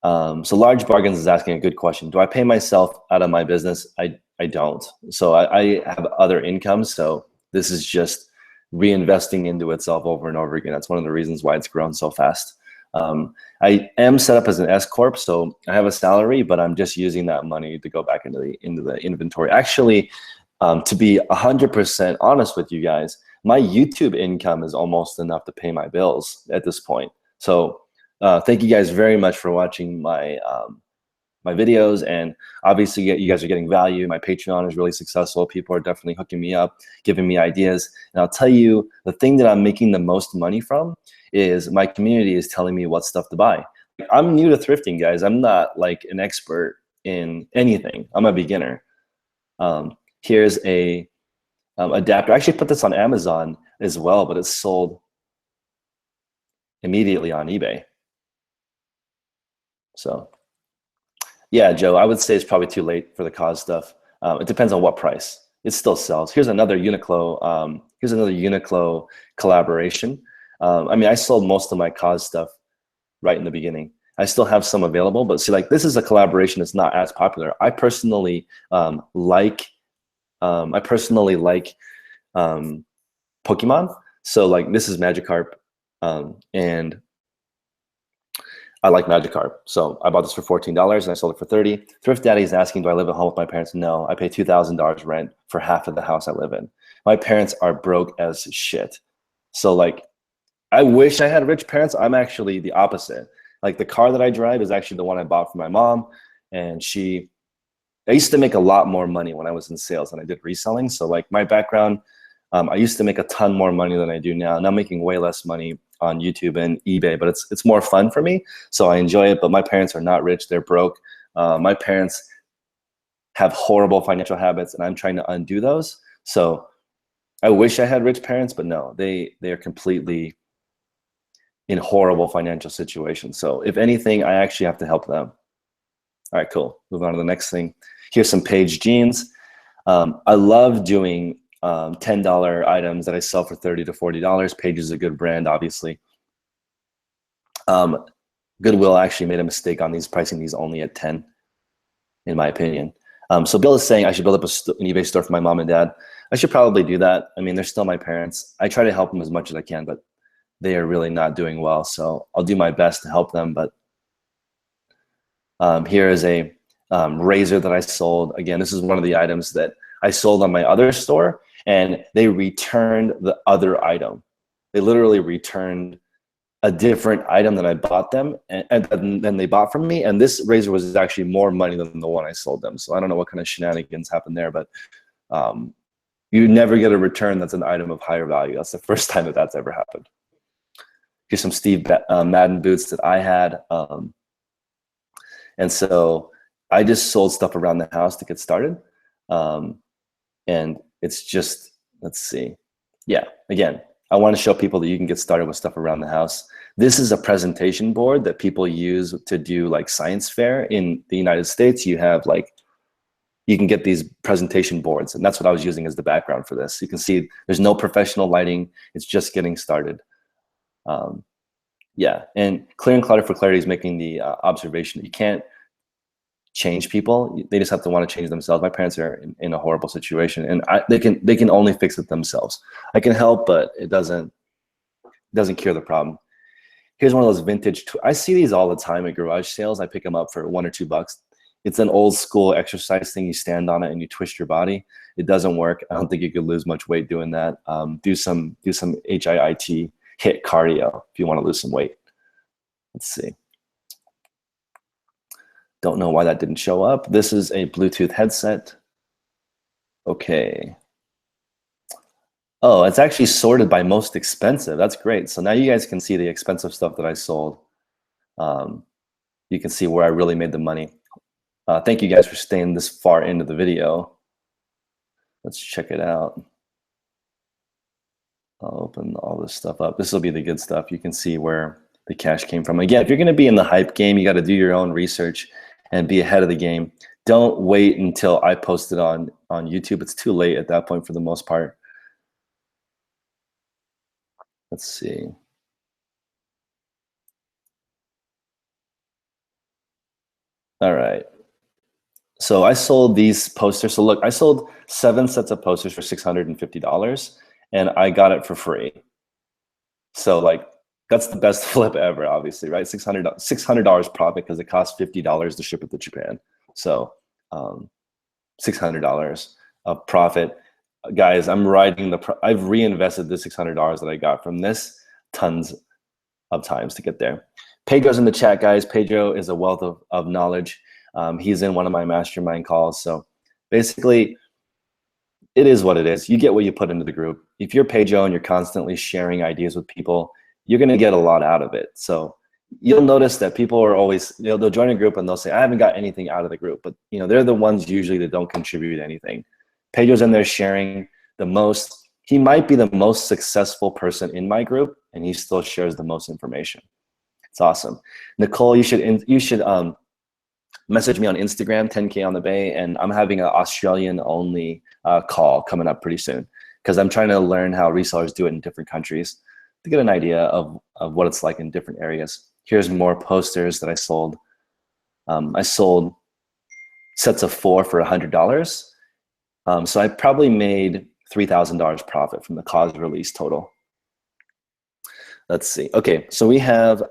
So Large Bargains is asking a good question. Do I pay myself out of my business? I don't. So I have other income, so this is just reinvesting into itself over and over again. That's one of the reasons why it's grown so fast. I am set up as an S Corp, so I have a salary, but I'm just using that money to go back into the inventory. Actually, to be 100% honest with you guys, my YouTube income is almost enough to pay my bills at this point. So thank you guys very much for watching my my videos, and obviously you guys are getting value. My Patreon is really successful. People are definitely hooking me up, giving me ideas. And I'll tell you, the thing that I'm making the most money from is my community is telling me what stuff to buy. I'm new to thrifting, guys. I'm not like an expert in anything. I'm a beginner. Here's a adapter. I actually put this on Amazon as well, but it's sold immediately on eBay. So yeah, Joe, I would say it's probably too late for the cause stuff. It depends on what price. It still sells. Here's another Uniqlo. Here's another Uniqlo collaboration. I mean, I sold most of my cause stuff right in the beginning. I still have some available, but see, like this is a collaboration that's not as popular. I personally like Pokemon. So like this is Magikarp, and I like Magikarp. So I bought this for $14 and I sold it for $30. Thrift Daddy is asking, do I live at home with my parents? No, I pay $2,000 rent for half of the house I live in. My parents are broke as shit. So like, I wish I had rich parents. I'm actually the opposite. Like the car that I drive is actually the one I bought for my mom. And I used to make a lot more money when I was in sales than I did reselling. So like my background, I used to make a ton more money than I do now. Now I'm making way less money on YouTube and eBay, but it's more fun for me, so I enjoy it. But my parents are not rich; they're broke. My parents have horrible financial habits, and I'm trying to undo those. So I wish I had rich parents, but no, they are completely in horrible financial situations. So if anything, I actually have to help them. All right, cool. Move on to the next thing. Here's some Page jeans. I love doing $10 items that I sell for $30 to $40. Page is a good brand, obviously. Goodwill actually made a mistake on these, pricing these only at 10, in my opinion. So Bill is saying I should build up an eBay store for my mom and dad. I should probably do that. I mean, they're still my parents. I try to help them as much as I can, but they are really not doing well. So I'll do my best to help them. But here is a razor that I sold. Again, this is one of the items that I sold on my other store, and they returned the other item. They literally returned a different item that I bought them and then they bought from me. And this razor was actually more money than the one I sold them. So I don't know what kind of shenanigans happened there, but you never get a return that's an item of higher value. That's the first time that that's ever happened. Here's some Steve Madden boots that I had. And so I just sold stuff around the house to get started. And it's just, let's see. Yeah, again, I want to show people that you can get started with stuff around the house. This is a presentation board that people use to do like science fair in the United States. You have like, you can get these presentation boards, and that's what I was using as the background for this. You can see there's no professional lighting. It's just getting started. Yeah, and Clear and Clutter for Clarity is making the observation that you can't change people. They just have to want to change themselves. My parents are in a horrible situation, and they can only fix it themselves. I can help, but it doesn't cure the problem. Here's one of those vintage. I see these all the time at garage sales. I pick them up for $1 or $2. It's an old school exercise thing. You stand on it and you twist your body. It doesn't work. I don't think you could lose much weight doing that. Do some HIIT, HIIT cardio if you want to lose some weight. Let's see. Don't know why that didn't show up. This is a Bluetooth headset. Okay. Oh, it's actually sorted by most expensive. That's great. So now you guys can see the expensive stuff that I sold. You can see where I really made the money. Thank you guys for staying this far into the video. Let's check it out. I'll open all this stuff up. This will be the good stuff. You can see where the cash came from. Again, if you're going to be in the hype game, you got to do your own research and be ahead of the game. Don't wait until I post it on YouTube. It's too late at that point for the most part. Let's see. All right. So I sold these posters. So look, I sold 7 sets of posters for $650, and I got it for free. So like, that's the best flip ever, obviously, right? $600 profit because it costs $50 to ship it to Japan. So $600 of profit. Guys, I'm riding I've reinvested the $600 that I got from this tons of times to get there. Pedro's in the chat, guys. Pedro is a wealth of knowledge. He's in one of my mastermind calls. So basically, it is what it is. You get what you put into the group. If you're Pedro and you're constantly sharing ideas with people, you're going to get a lot out of it. So you'll notice that people are always, they'll join a group and they'll say, I haven't got anything out of the group. But they're the ones usually that don't contribute anything. Pedro's in there sharing the most. He might be the most successful person in my group, and he still shares the most information. It's awesome. Nicole, you should message me on Instagram, 10K on the Bay, and I'm having an Australian-only call coming up pretty soon because I'm trying to learn how resellers do it in different countries to get an idea of what it's like in different areas. Here's more posters that I sold. I sold sets of 4 for $100. So I probably made $3,000 profit from the cause release total. Let's see. Okay, so we have,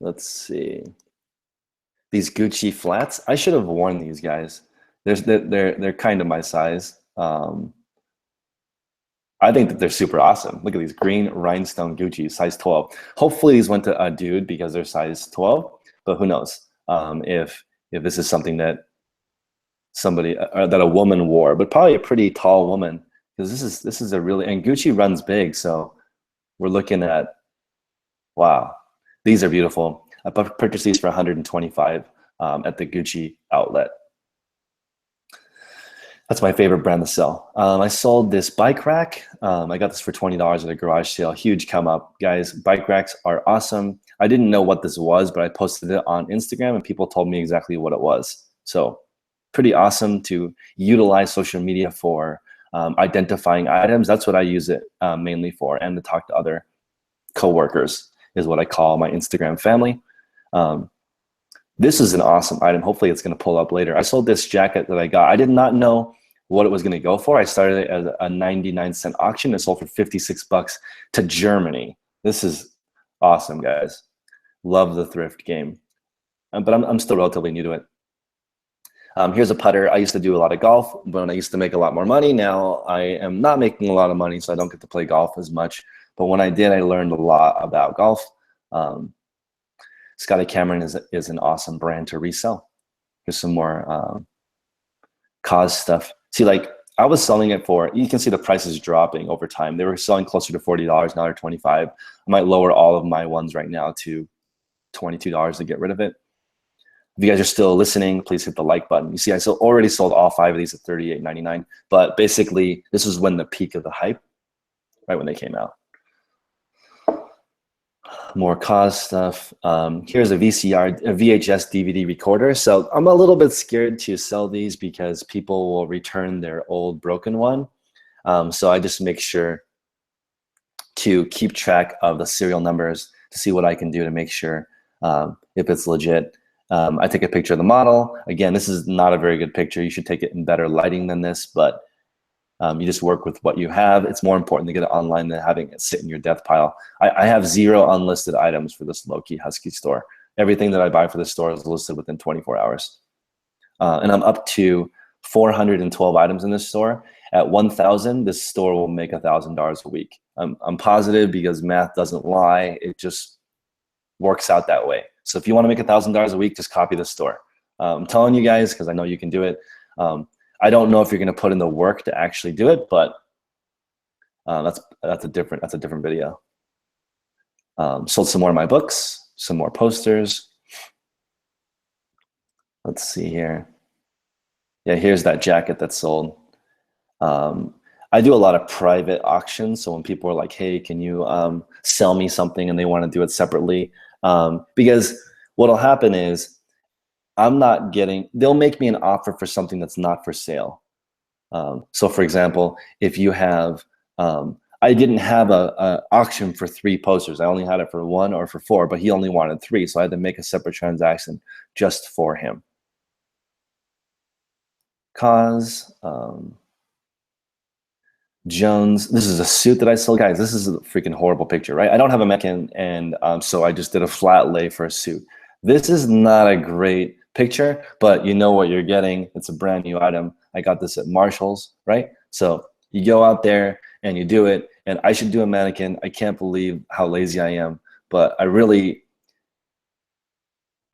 let's see, these Gucci flats. I should have worn these, guys. They're kind of my size. I think that they're super awesome. Look at these green rhinestone Gucci, size 12. Hopefully these went to a dude because they're size 12, but who knows if this is something that somebody that a woman wore, but probably a pretty tall woman, because this is a really, and Gucci runs big, so we're looking at, wow, these are beautiful. I purchased these for 125 at the Gucci outlet. That's my favorite brand to sell. I sold this bike rack. I got this for $20 at a garage sale. Huge come up. Guys, bike racks are awesome. I didn't know what this was, but I posted it on Instagram and people told me exactly what it was. So pretty awesome to utilize social media for identifying items. That's what I use it mainly for, and to talk to other coworkers is what I call my Instagram family. This is an awesome item. Hopefully it's going to pull up later. I sold this jacket that I got. I did not know what it was going to go for. I started it as a 99-cent auction. It sold for 56 bucks to Germany. This is awesome, guys. Love the thrift game. But I'm still relatively new to it. Here's a putter. I used to do a lot of golf, but I used to make a lot more money. Now I am not making a lot of money, so I don't get to play golf as much. But when I did, I learned a lot about golf. Scotty Cameron is an awesome brand to resell. Here's some more cause stuff. See, like I was selling it for, you can see the prices dropping over time. They were selling closer to $40, now they're 25. I might lower all of my ones right now to $22 to get rid of it. If you guys are still listening, please hit the like button. You see, I already sold all 5 of these at $38.99, but basically this was when the peak of the hype, right when they came out. More cause stuff. Here's a VHS DVD recorder. So I'm a little bit scared to sell these because people will return their old broken one. So I just make sure to keep track of the serial numbers to see what I can do to make sure if it's legit. I take a picture of the model. Again, this is not a very good picture. You should take it in better lighting than this, but you just work with what you have. It's more important to get it online than having it sit in your death pile. I have 0 unlisted items for this low-key Husky store. Everything that I buy for this store is listed within 24 hours. And I'm up to 412 items in this store. At 1,000, this store will make $1,000 a week. I'm positive because math doesn't lie. It just works out that way. So if you want to make $1,000 a week, just copy this store. I'm telling you guys because I know you can do it. I don't know if you're going to put in the work to actually do it, but that's a different video. Sold some more of my books, some more posters. Let's see here. Yeah, here's that jacket that's sold. I do a lot of private auctions, so when people are like, "Hey, can you sell me something?" and they want to do it separately, because what'll happen is they'll make me an offer for something that's not for sale. So for example, if you have, I didn't have a auction for 3 posters. I only had it for 1 or for 4, but he only wanted 3. So I had to make a separate transaction just for him. Cause, Jones, this is a suit that I sold. Guys, this is a freaking horrible picture, right? I don't have a Mecan, and so I just did a flat lay for a suit. This is not a great picture, but you know what you're getting. It's a brand new item. I got this at Marshall's, right? So you go out there and you do it, and I should do a mannequin. I can't believe how lazy I am, but I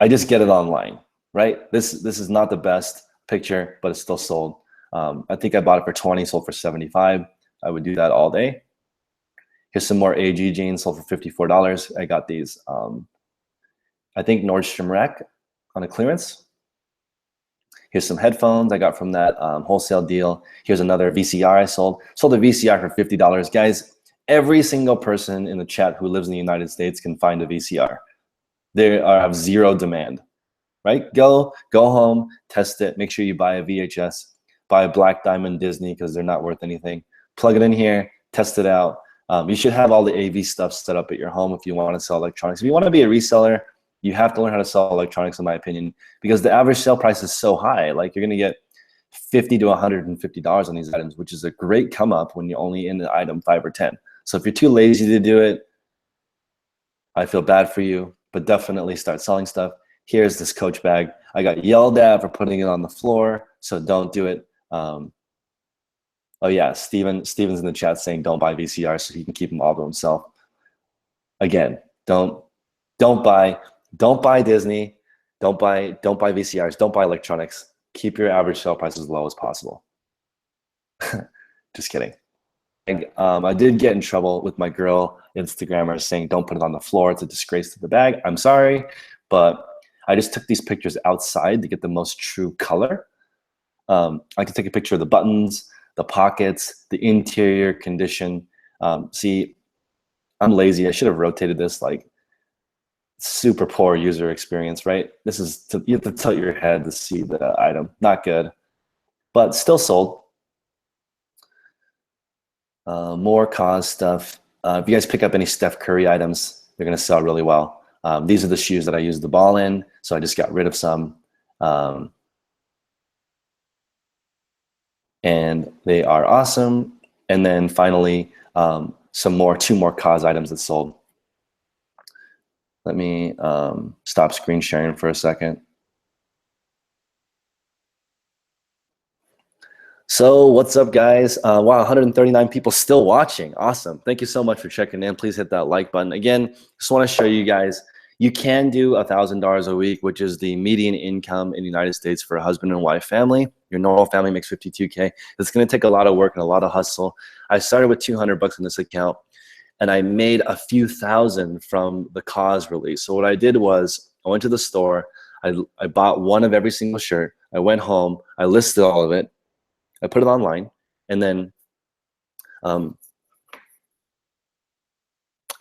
just get it online, right? This is not the best picture, but it's still sold. I think I bought it for 20, sold for 75. I would do that all day. Here's some more AG jeans, sold for $54. I got these, I think Nordstrom Rack on a clearance. Here's some headphones I got from that wholesale deal. Here's another VCR I sold. Sold a VCR for $50. Guys, every single person in the chat who lives in the United States can find a VCR. They have 0 demand, right? Go home, test it. Make sure you buy a VHS. Buy a Black Diamond Disney because they're not worth anything. Plug it in here, test it out. You should have all the AV stuff set up at your home if you want to sell electronics. If you want to be a reseller, you have to learn how to sell electronics, in my opinion, because the average sale price is so high. Like you're going to get $50 to $150 on these items, which is a great come up when you're only in the item 5 or 10. So if you're too lazy to do it, I feel bad for you, but definitely start selling stuff. Here's this Coach bag. I got yelled at for putting it on the floor, so don't do it. Oh yeah, Steven's in the chat saying don't buy VCRs so he can keep them all to himself. Again, don't buy Disney, don't buy VCRs, don't buy electronics. keep your average sale price as low as possible. Just kidding. I did get in trouble with my girl Instagrammers saying, don't put it on the floor. It's a disgrace to the bag. I'm sorry, but I just took these pictures outside to get the most true color. I can take a picture of the buttons, the pockets, the interior condition. See, I'm lazy. I should have rotated this. Like, super poor user experience, right? This is, you have to tilt your head to see the item. Not good, but still sold. More cause stuff. If you guys pick up any Steph Curry items, they're gonna sell really well. These are the shoes that I used the ball in, so I just got rid of some. And they are awesome. And then finally, two more cause items that sold. Let me stop screen sharing for a second. So what's up, guys? Wow, 139 people still watching. Awesome. Thank you so much for checking in. Please hit that like button. Again, just want to show you guys, you can do $1,000 a week, which is the median income in the United States for a husband and wife family. Your normal family makes 52K. It's going to take a lot of work and a lot of hustle. I started with 200 bucks in this account, and I made a few thousand from the cause release. So what I did was I went to the store. I bought one of every single shirt. I went home. I listed all of it. I put it online, and then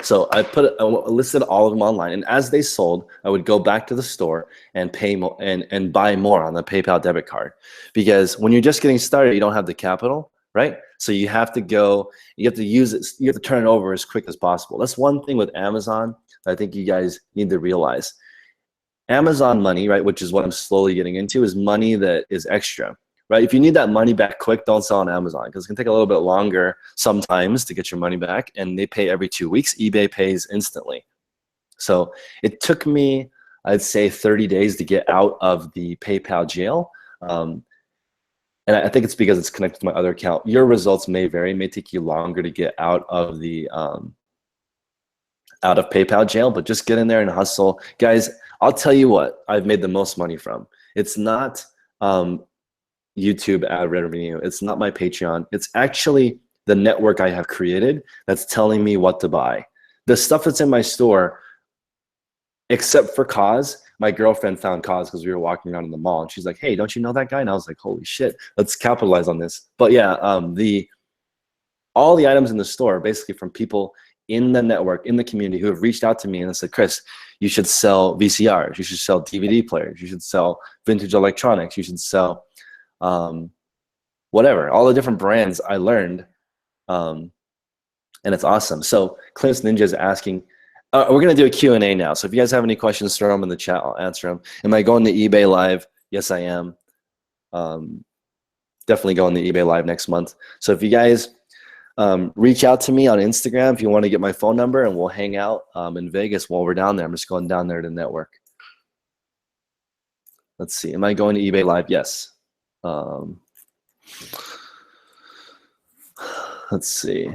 so I listed all of them online, and as they sold, I would go back to the store and pay more and buy more on the PayPal debit card, because when you're just getting started, you don't have the capital, right? So you have to go, you have to use it, you have to turn it over as quick as possible. That's one thing with Amazon that I think you guys need to realize. Amazon money, right, which is what I'm slowly getting into, is money that is extra. Right? If you need that money back quick, don't sell on Amazon, because it can take a little bit longer sometimes to get your money back, and they pay every 2 weeks. eBay pays instantly. So it took me, I'd say, 30 days to get out of the PayPal jail. And I think it's because it's connected to my other account. Your results may vary. It may take you longer to get out of the out of PayPal jail, but just get in there and hustle. Guys, I'll tell you what I've made the most money from. It's not YouTube ad revenue. It's not my Patreon. It's actually the network I have created that's telling me what to buy. The stuff that's in my store, except for cause, my girlfriend found cause because we were walking around in the mall, and she's like, hey, don't you know that guy? And I was like, holy shit, let's capitalize on this. But yeah, all the items in the store are basically from people in the network, in the community, who have reached out to me and said, Chris, you should sell VCRs, you should sell DVD players, you should sell vintage electronics, you should sell whatever, all the different brands I learned, and it's awesome. So Clint's Ninja is asking, we're gonna do a Q&A now, so if you guys have any questions, throw them in the chat, I'll answer them. Am I going to eBay live? Yes, I am. Definitely going to eBay live next month. So if you guys reach out to me on Instagram if you want to get my phone number, and we'll hang out in Vegas while we're down there. I'm just going down there to network. Let's see, am I going to eBay live? Yes. Let's see.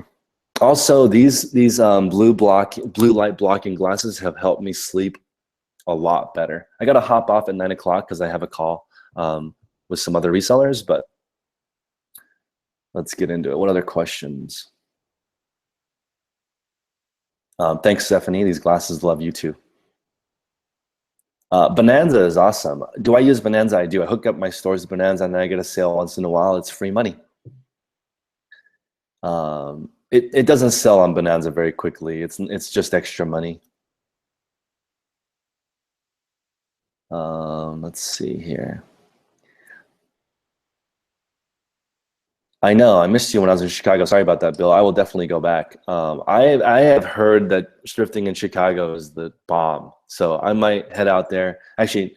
Also, these blue light blocking glasses have helped me sleep a lot better. I got to hop off at 9 o'clock because I have a call with some other resellers, but let's get into it. What other questions? Thanks, Stephanie. These glasses love you too. Bonanza is awesome. Do I use Bonanza? I do. I hook up my stores to Bonanza, and then I get a sale once in a while. It's free money. It doesn't sell on Bonanza very quickly. It's just extra money. Let's see here. I know, I missed you when I was in Chicago. Sorry about that, Bill. I will definitely go back. I have heard that thrifting in Chicago is the bomb, so I might head out there. Actually,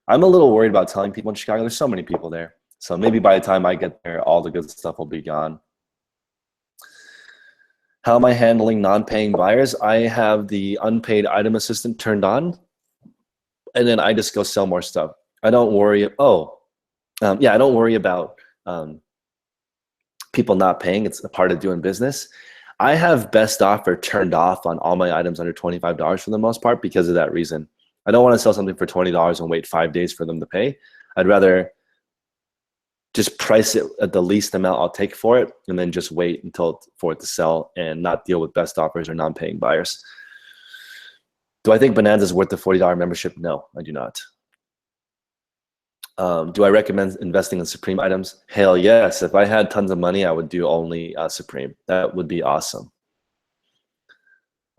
I'm a little worried about telling people in Chicago. There's so many people there. So maybe by the time I get there, all the good stuff will be gone. How am I handling non-paying buyers? I have the unpaid item assistant turned on, and then I just go sell more stuff. I don't worry. I don't worry about people not paying. It's a part of doing business. I have best offer turned off on all my items under $25 for the most part because of that reason. I don't want to sell something for $20 and wait 5 days for them to pay. I'd rather just price it at the least amount I'll take for it, and then just wait until for it to sell and not deal with best offers or non-paying buyers. Do I think Bonanza is worth the $40 membership? No, I do not. Do I recommend investing in Supreme items? Hell yes. If I had tons of money, I would do only Supreme. That would be awesome.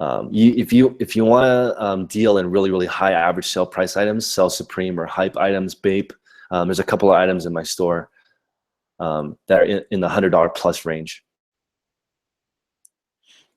If you want to deal in really, really high average sale price items, sell Supreme or hype items, Bape. There's a couple of items in my store that are in the $100 plus range.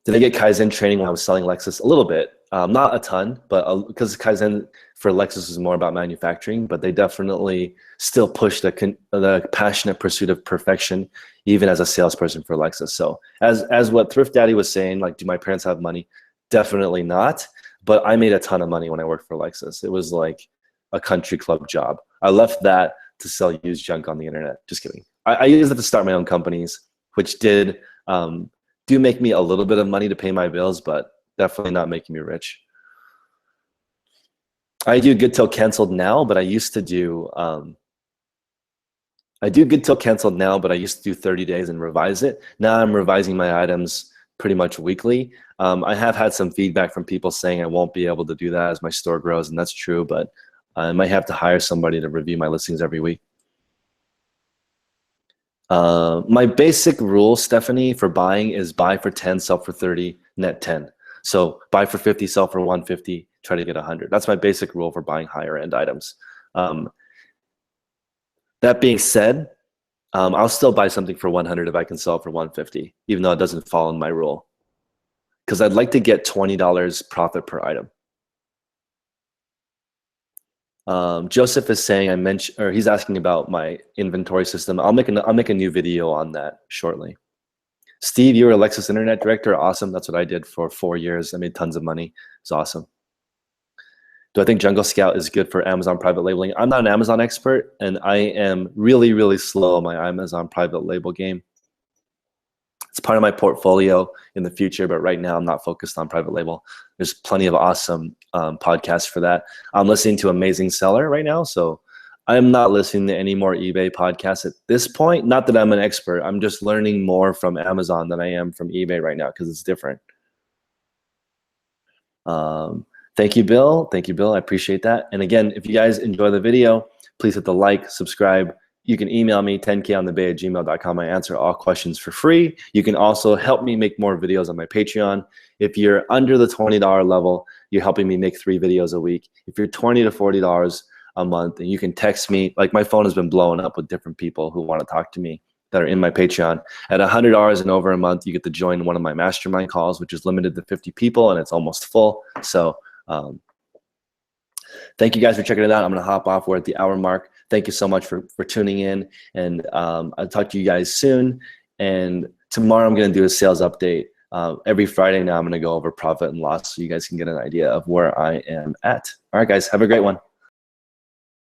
Did I get Kaizen training when I was selling Lexus? A little bit, not a ton, but because Kaizen for Lexus is more about manufacturing, but they definitely still push the passionate pursuit of perfection, even as a salesperson for Lexus. So as what Thrift Daddy was saying, like, do my parents have money? Definitely not, but I made a ton of money when I worked for Lexus. It was like a country club job. I left that to sell used junk on the internet. Just kidding. I used it to start my own companies, which do make me a little bit of money to pay my bills, but definitely not making me rich. I do good till canceled now, but I used to do I do good till canceled now, but I used to do 30 days and revise it. Now I'm revising my items pretty much weekly. I have had some feedback from people saying I won't be able to do that as my store grows, and that's true, but I might have to hire somebody to review my listings every week. My basic rule, Stephanie, for buying is buy for 10, sell for 30, net 10. So buy for 50, sell for 150, try to get 100. That's my basic rule for buying higher end items. That being said, I'll still buy something for 100 if I can sell for 150, even though it doesn't fall in my rule. Because I'd like to get $20 profit per item. Joseph is saying he's asking about my inventory system. I'll make a new video on that shortly. Steve, you were a Lexus Internet Director. Awesome. That's what I did for 4 years. I made tons of money. It's awesome. Do I think Jungle Scout is good for Amazon private labeling? I'm not an Amazon expert, and I am really, really slow on my Amazon private label game. It's part of my portfolio in the future, but right now I'm not focused on private label. There's plenty of awesome podcasts for that. I'm listening to Amazing Seller right now, so I'm not listening to any more eBay podcasts at this point. Not that I'm an expert. I'm just learning more from Amazon than I am from eBay right now because it's different. Thank you, Bill. Thank you, Bill. I appreciate that. And again, if you guys enjoy the video, please hit the like, subscribe. You can email me 10konthebay@gmail.com. I answer all questions for free. You can also help me make more videos on my Patreon. If you're under the $20 level, you're helping me make 3 videos a week. If you're $20 to $40 a month, and you can text me, like my phone has been blowing up with different people who want to talk to me that are in my Patreon. At $100 and over a month, you get to join one of my mastermind calls, which is limited to 50 people, and it's almost full. So thank you guys for checking it out. I'm going to hop off. We're at the hour mark. Thank you so much for tuning in, and I'll talk to you guys soon. And tomorrow I'm going to do a sales update. Every Friday now I'm going to go over profit and loss so you guys can get an idea of where I am at. All right, guys, have a great one.